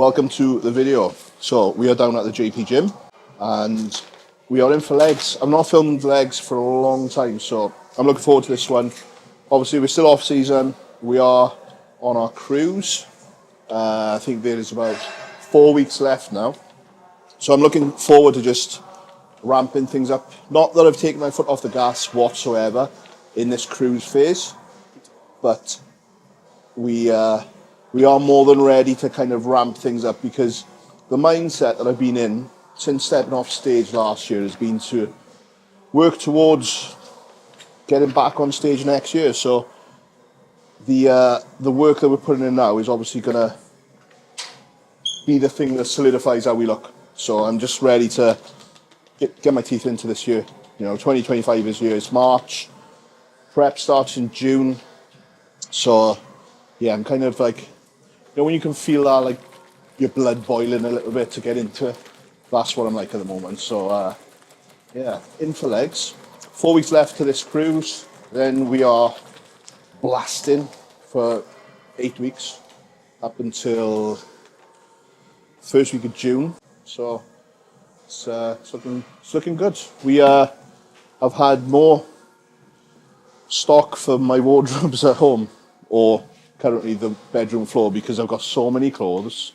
Welcome to the video. So we are down at the JP Gym and we are in for legs. I've not filmed legs for a long time, so I'm looking forward to this one. Obviously we're still off season. We are on our cruise. I think there is about 4 weeks left now. So I'm looking forward to just ramping things up. Not that I've taken my foot off the gas whatsoever in this cruise phase, but we are more than ready to kind of ramp things up, because the mindset that I've been in since stepping off stage last year has been to work towards getting back on stage next year. So the work that we're putting in now is obviously going to be the thing that solidifies how we look. So I'm just ready to get my teeth into this year. You know, 2025 is here. It's March. Prep starts in June. So yeah, I'm kind of like, you know, when you can feel that, like your blood boiling a little bit to get into it. That's what I'm like at the moment. So yeah, in for legs. 4 weeks left to this cruise. Then we are blasting for 8 weeks up until first week of June. So it's looking good. We have had more stock for my wardrobes at home, or currently the bedroom floor, because I've got so many clothes.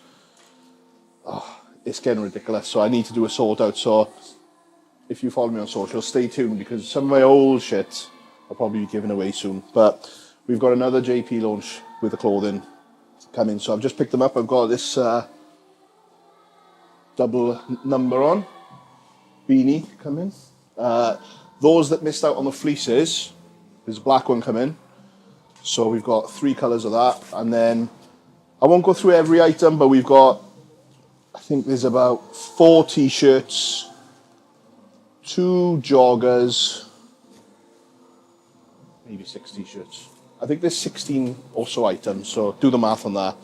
It's getting ridiculous, so I need to do a sort out. So if you follow me on social, stay tuned, because some of my old shit I'll probably be giving away soon. But we've got another JP launch with the clothing coming, so I've just picked them up. I've got this double number on beanie coming. Those that missed out on the fleeces, there's a black one coming. So we've got 3 colours of that, and then I won't go through every item, but we've got, I think there's about 4 t-shirts, 2 joggers, maybe 6 t-shirts. I think there's 16 or so items, so do the math on that.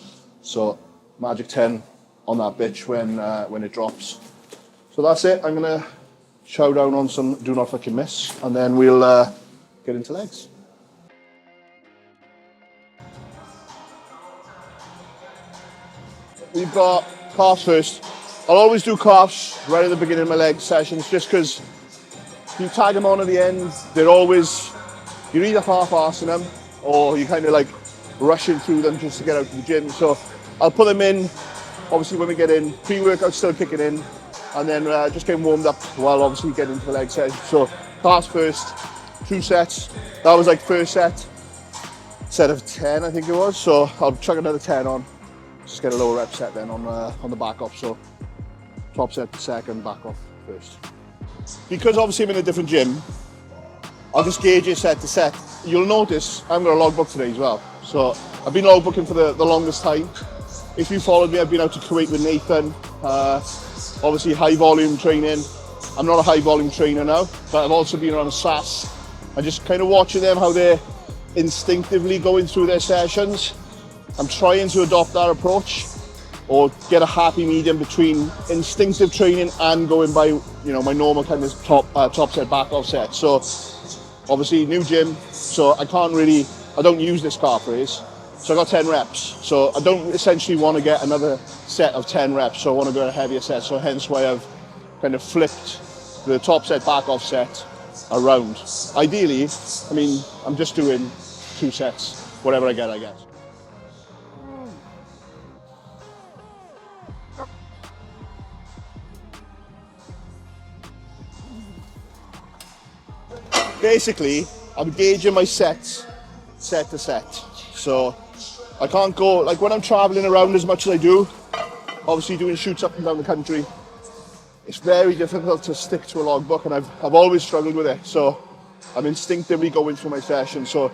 So magic 10 on that bitch when it drops. So that's it. I'm gonna chow down on some do not fucking miss, and then we'll get into legs. We've got calves first. I'll always do calves right at the beginning of my leg sessions, just because you tag them on at the end, they're always, you're either half-arsing them or you're kind of like rushing through them just to get out to the gym. So I'll put them in, obviously when we get in, pre-workout still kicking in, and then just getting warmed up while obviously getting into the leg session. So calves first, 2 sets. That was like first set of 10, I think it was. So I'll chuck another 10 on. Just get a lower rep set then on the back off. So top set second, back off first. Because obviously I'm in a different gym, I'll just gauge it set to set. You'll notice I'm got a logbook today as well. So I've been logbooking for the longest time. If you followed me, I've been out to Kuwait with Nathan. Obviously high volume training. I'm not a high volume trainer now, but I've also been on a SAS. I'm just kind of watching them, how they're instinctively going through their sessions. I'm trying to adopt that approach, or get a happy medium between instinctive training and going by, you know, my normal kind of top set, back off set. So obviously new gym, so I don't use this calf raise. So I got 10 reps. So I don't essentially want to get another set of 10 reps. So I want to go a heavier set. So hence why I've kind of flipped the top set, back off set around. Ideally, I mean, I'm just doing 2 sets, whatever I get, I guess. Basically, I'm gauging my sets, set to set. So I can't go, like when I'm traveling around as much as I do, obviously doing shoots up and down the country, it's very difficult to stick to a logbook, and I've always struggled with it. So I'm instinctively going through my session. So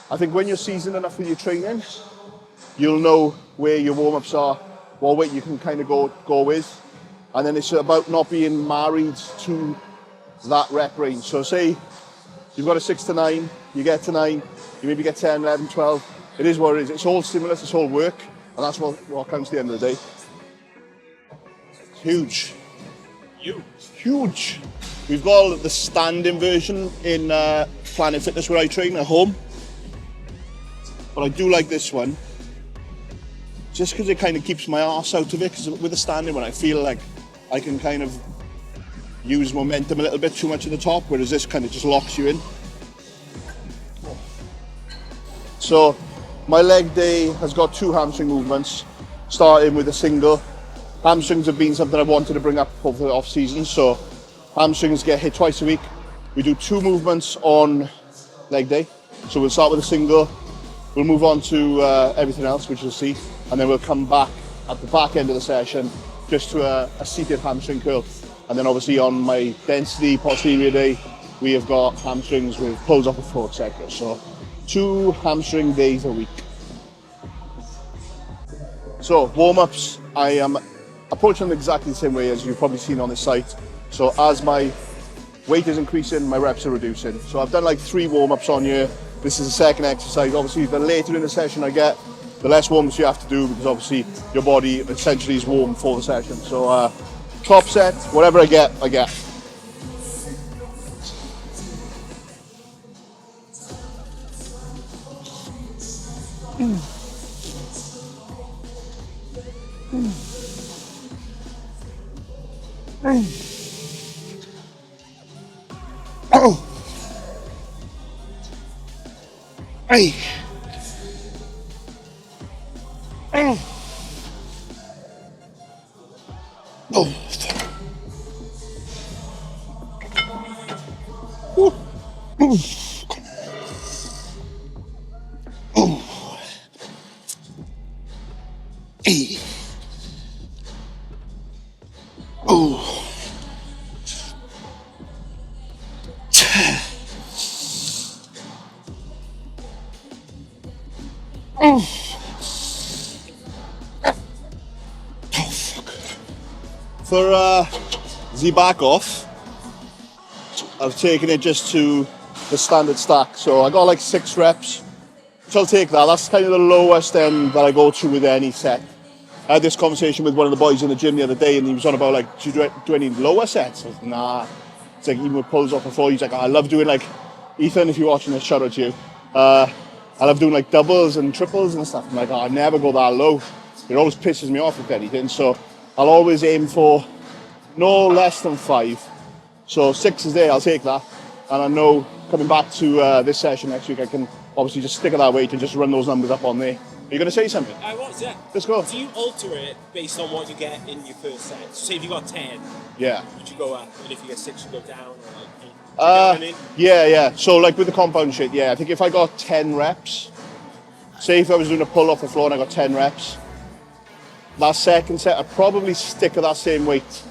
I think when you're seasoned enough with your training, you'll know where your warm-ups are, what weight you can kind of go with. And then it's about not being married to that rep range. So say you've got a 6 to 9, you get to 9, you maybe get 10, 11, 12. It is what it is. It's all stimulus, it's all work, and that's what counts at the end of the day. It's huge. Huge. We've got the standing version in Planet Fitness where I train at home. But I do like this one. just because it kind of keeps my arse out of it, because with the standing one I feel like I can kind of use momentum a little bit too much at the top, whereas this kind of just locks you in. So my leg day has got 2 hamstring movements, starting with a single. Hamstrings have been something I wanted to bring up over the off season, so hamstrings get hit twice a week. We do 2 movements on leg day. So we'll start with a single, we'll move on to everything else, which you'll see, and then we'll come back at the back end of the session just to a seated hamstring curl. And then obviously on my density posterior day, we have got hamstrings with pulls off the floor, etc. So 2 hamstring days a week. So warm-ups, I am approaching them exactly the same way as you've probably seen on this site. So as my weight is increasing, my reps are reducing. So I've done like 3 warm-ups on here. This is the second exercise. Obviously, the later in the session I get, the less warm-ups you have to do, because obviously your body essentially is warm for the session. So top set, whatever I get, I get. Oh. Hey. Oh. Oh. Oh. Oh. Hey. Oh. Oh. For the back off, I've taken it just to the standard stack. So I got like 6 reps, which I'll take that. That's kind of the lowest end that I go to with any set. I had this conversation with one of the boys in the gym the other day, and he was on about like, do any lower sets? I was like, nah. It's like even with pulls off the floor, he's like, oh, I love doing like, Ethan, if you're watching this, shout out to you. I love doing like doubles and triples and stuff. I'm like, oh, I never go that low. It always pisses me off if anything. So I'll always aim for no less than 5. So 6 is there, I'll take that. And I know coming back to this session next week, I can obviously just stick at that weight and just run those numbers up on there. Are you going to say something? I was, yeah. Let's go. Do you alter it based on what you get in your first set? So say if you got 10, yeah, would you go up? And if you get 6, you go down? Or like, do you know what I mean? Yeah. So like with the compound shit, yeah, I think if I got 10 reps, say if I was doing a pull off the floor and I got 10 reps, that second set, I'd probably stick at that same weight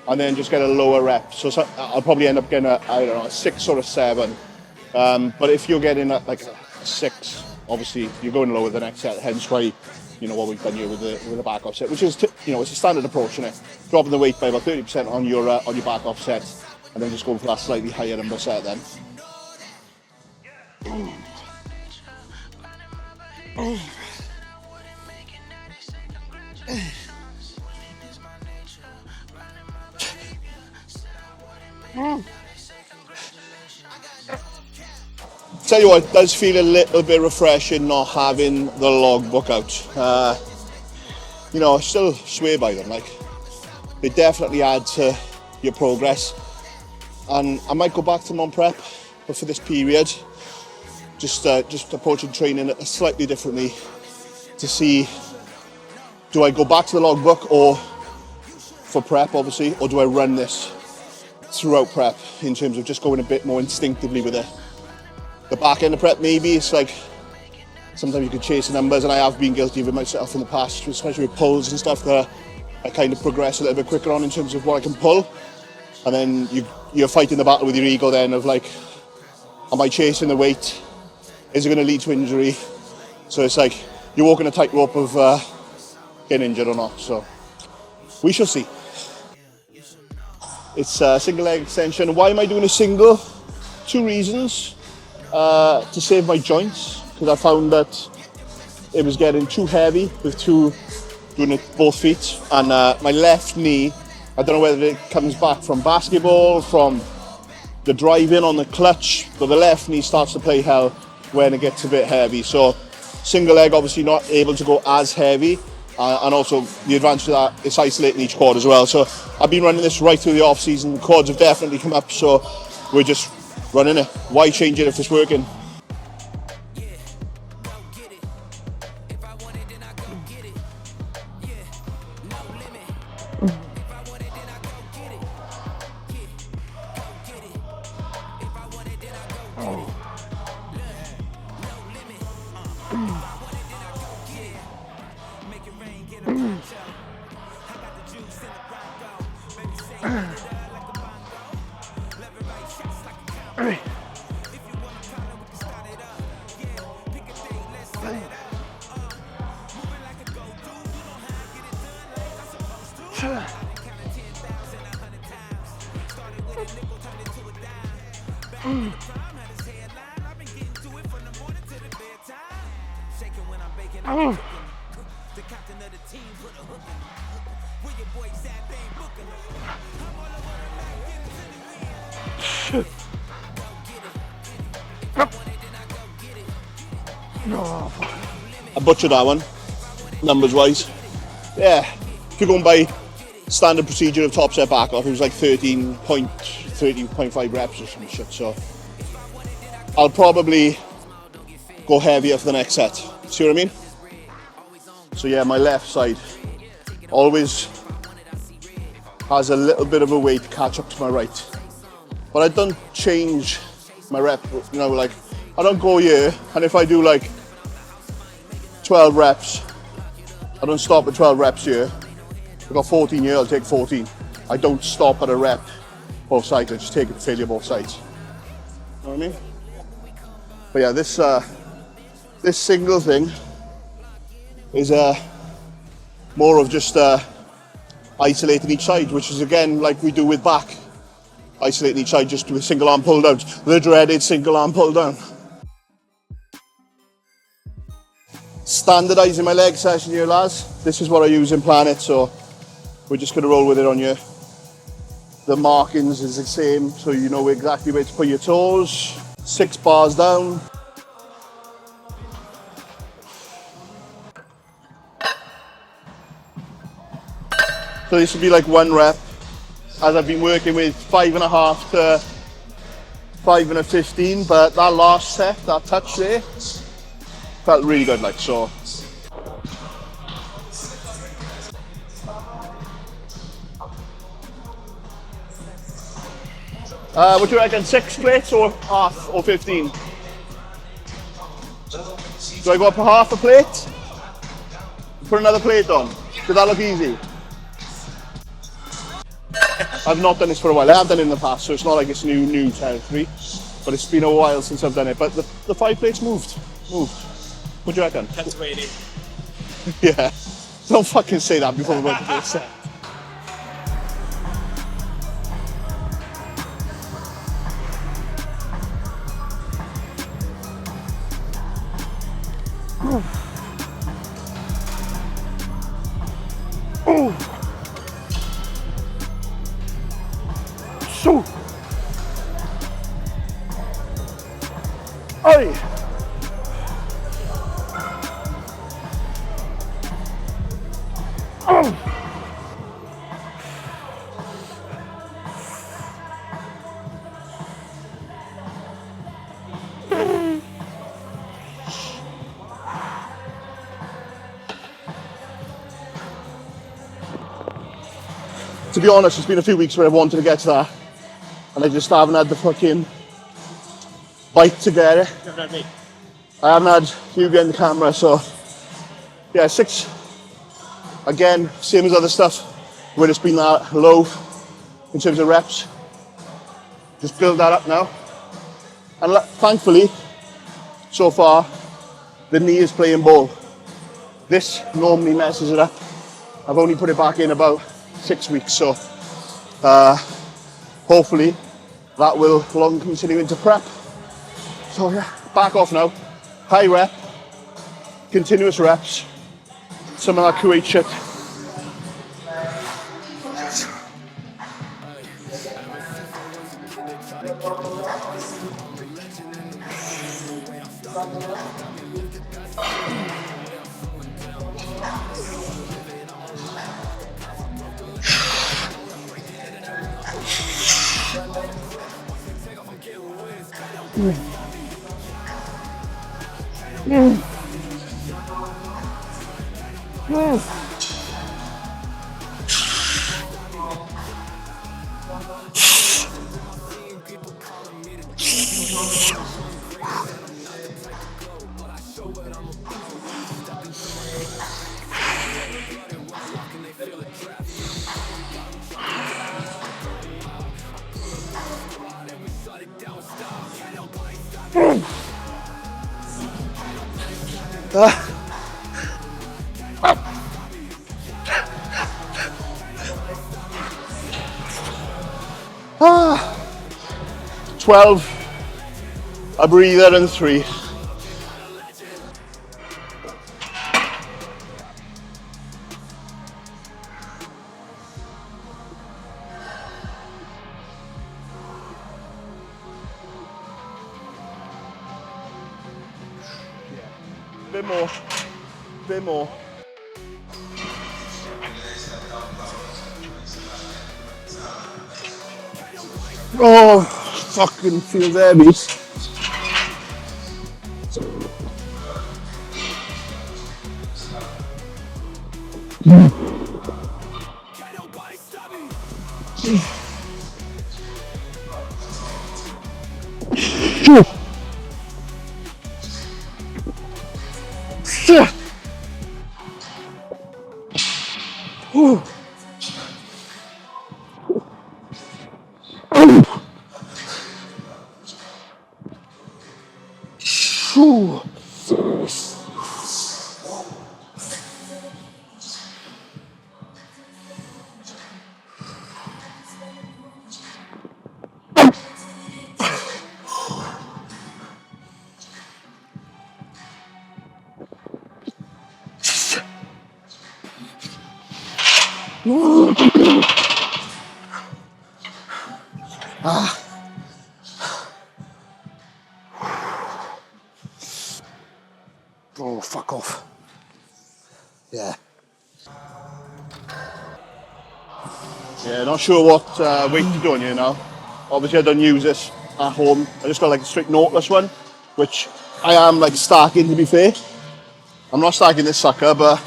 and then just get a lower rep. So I'll probably end up getting a 6 or a 7. But if you're getting like a 6, obviously you're going lower the next set, hence why, what we've done here with the back off set, which is, it's a standard approach, isn't it? Dropping the weight by about 30% on your back off set, and then just going for that slightly higher number set then. Tell you what, it does feel a little bit refreshing not having the logbook out. I still swear by them, like, they definitely add to your progress. And I might go back to them on prep, but for this period, just approaching training slightly differently to see, do I go back to the logbook or for prep, obviously, or do I run this throughout prep in terms of just going a bit more instinctively with it? The back end of prep, maybe it's like sometimes you can chase the numbers, and I have been guilty of it myself in the past, especially with pulls and stuff that I kind of progress a little bit quicker on in terms of what I can pull, and then you're fighting the battle with your ego then of like, am I chasing the weight? Is it going to lead to injury? So it's like you're walking a tightrope of getting injured or not. So we shall see. It's a single leg extension. Why am I doing a single? 2 reasons. To save my joints, because I found that it was getting too heavy with doing it both feet, and my left knee, I don't know whether it comes back from basketball, from the driving on the clutch, but the left knee starts to play hell when it gets a bit heavy. So single leg, obviously not able to go as heavy, And also the advantage of that, it's isolating each quad as well. So I've been running this right through the off season. The quads have definitely come up, so we're just running it. Why change it if it's working? I butchered that one, numbers wise. Yeah, if you're going by standard procedure of top set back off, it was like 13.5 reps or some shit, so I'll probably go heavier for the next set. See what I mean? So yeah, my left side always has a little bit of a weight to catch up to my right. But I don't change my rep, you know, like I don't go here, and if I do like 12 reps, I don't stop at 12 reps here. I've got 14 here, I'll take 14. I don't stop at a rep both sides, I just take it to failure both sides. You know what I mean? But yeah, this single thing is more of just isolating each side, which is again like we do with back. Isolating each side just with single arm pull downs. The dreaded single arm pull down. Standardising my leg session here, lads. This is what I use in Planet, so we're just going to roll with it on here. The markings is the same, so you know exactly where to put your toes. 6 bars down. So this would be like 1 rep, as I've been working with 5.5 to 5 and a 15, but that last set, that touch there, felt really good, like so. What do you reckon, 6 plates or half or 15? Do I go up for half a plate? Put another plate on? Does that look easy? I've not done this for a while. I have done it in the past, so it's not like it's new territory, but it's been a while since I've done it. But the 5 plates moved. What do you reckon? That's really. Yeah. Don't fucking say that before we went to the set. So. Oi. To be honest, it's been a few weeks where I've wanted to get to that, and I just haven't had the fucking bite to get it. You haven't had me. I haven't had you behind the camera, so yeah, 6. Again, same as other stuff, where it's been that low in terms of reps. Just build that up now. And thankfully, so far, the knee is playing ball. This normally messes it up. I've only put it back in about 6 weeks, so hopefully that will long continue into prep. So yeah, back off now. High rep, continuous reps, some of that Kuwait shit. 12, a breather and 3. Bit more, bit more. Oh, fucking feels heavy. Oh, fuck off. Yeah. Yeah, not sure what weight to do on here now. Obviously I don't use this at home. I just got like a strict Nautilus one, which I am like stacking, to be fair. I'm not stacking this sucker, but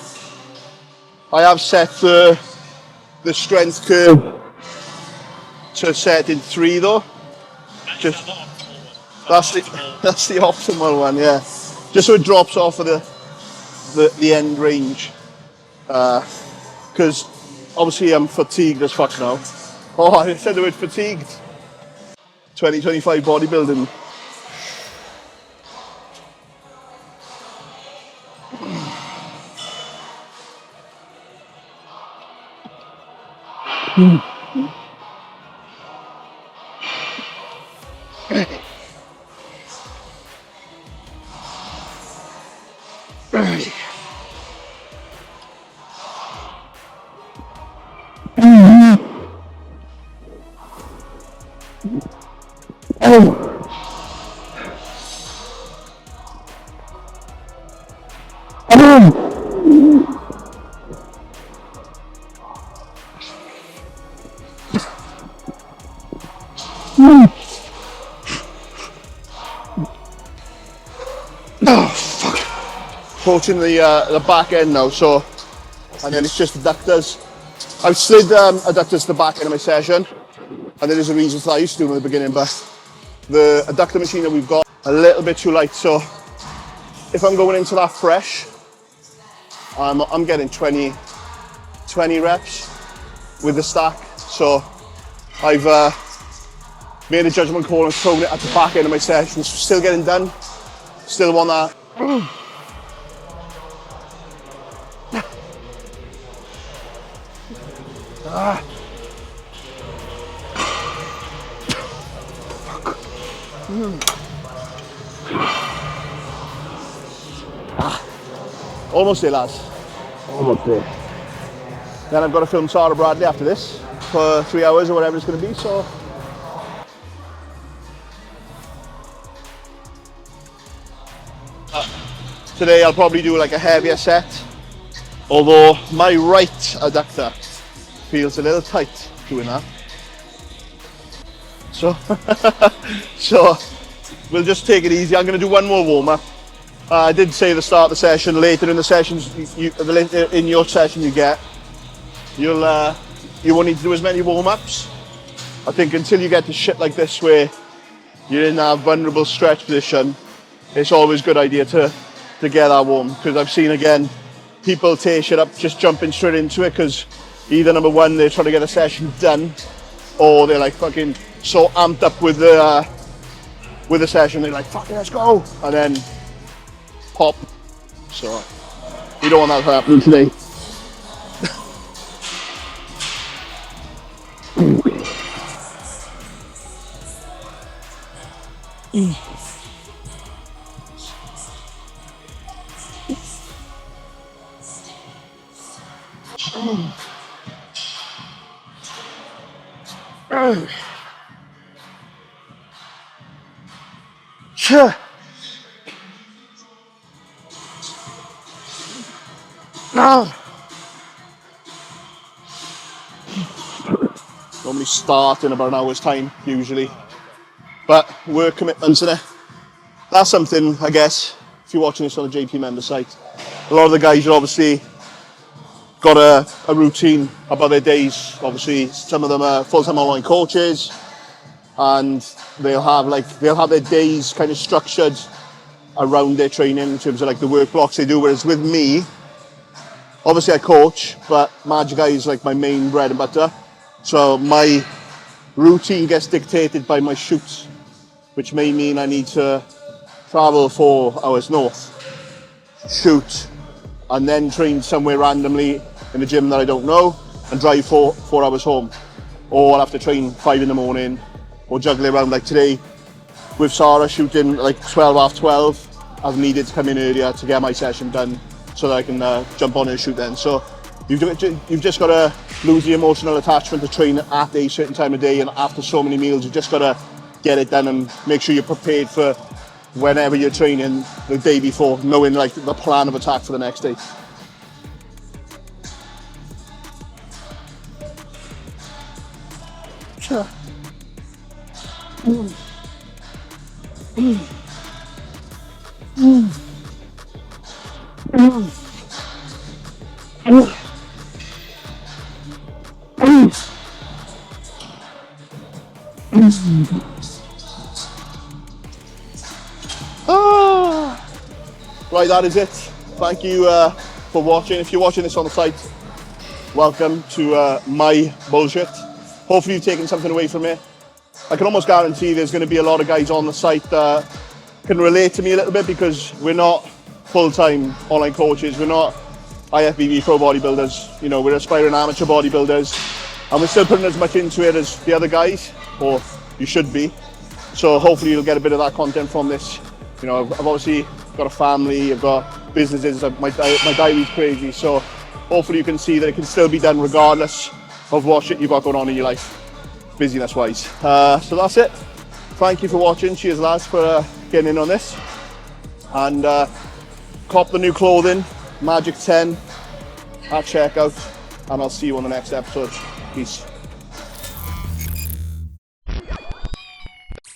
I have set the strength curve to set in 3 though. Just that's the optimal one, yeah. Just so it drops off of the end range. Because obviously I'm fatigued as fuck now. Oh, I said the word fatigued. 2025 bodybuilding. Oh fuck! Approaching the back end now, so and then it's just adductors. I've slid adductors to the back end of my session, and there is a reason for that. I used to do them at the beginning, but the adductor machine that we've got a little bit too light. So if I'm going into that fresh, I'm getting 20 reps with the stack. So I've made a judgment call and thrown it at the back end of my session. Still getting done. Still want that. Almost there, lads. Almost there. Then I've got to film Sarah Bradley after this for 3 hours or whatever it's going to be. So. Today I'll probably do like a heavier set, although my right adductor feels a little tight doing that. So, so we'll just take it easy. I'm going to do one more warm up I did say at the start of the session, later in the sessions, later in your session you won't need to do as many warm-ups. I think until you get to shit like this where you're in that vulnerable stretch position, it's always a good idea to get that warm, because I've seen again people tear shit up just jumping straight into it, because either number one, they're trying to get a session done, or they're like fucking so amped up with the session, they're like, fucking let's go, and then pop. So you don't want that to happen today. Normally start in about an hour's time, usually. But work commitments, innit? That's something, I guess, if you're watching this on the JP member site. A lot of the guys are obviously got a routine about their days. Obviously, some of them are full-time online coaches, and they'll have their days kind of structured around their training in terms of like the work blocks they do. Whereas with me, obviously I coach, but Magica is like my main bread and butter. So my routine gets dictated by my shoots, which may mean I need to travel 4 hours north, shoot, and then train somewhere randomly in a gym that I don't know, and drive 4 hours home. Or I'll have to train 5 in the morning, or juggle it around. Like today, with Sarah shooting like 12:30, I've needed to come in earlier to get my session done so that I can jump on and shoot then. So you've just got to lose the emotional attachment to train at a certain time of day, and after so many meals, you've just got to get it done and make sure you're prepared for whenever you're training the day before, knowing like the plan of attack for the next day. Sure. Right, that is it. Thank you for watching. If you're watching this on the site, welcome to my bullshit. Hopefully you've taken something away from it. I can almost guarantee there's going to be a lot of guys on the site that can relate to me a little bit, because we're not full-time online coaches, we're not IFBB pro bodybuilders, you know, we're aspiring amateur bodybuilders, and we're still putting as much into it as the other guys, or you should be. So hopefully you'll get a bit of that content from this. You know, I've obviously got a family, I've got businesses, my diary's crazy, so hopefully you can see that it can still be done regardless of what shit you've got going on in your life, busyness wise. So that's it. Thank you for watching. Cheers lads for getting in on this, and cop the new clothing, Magic 10 at checkout, and I'll see you on the next episode. Peace.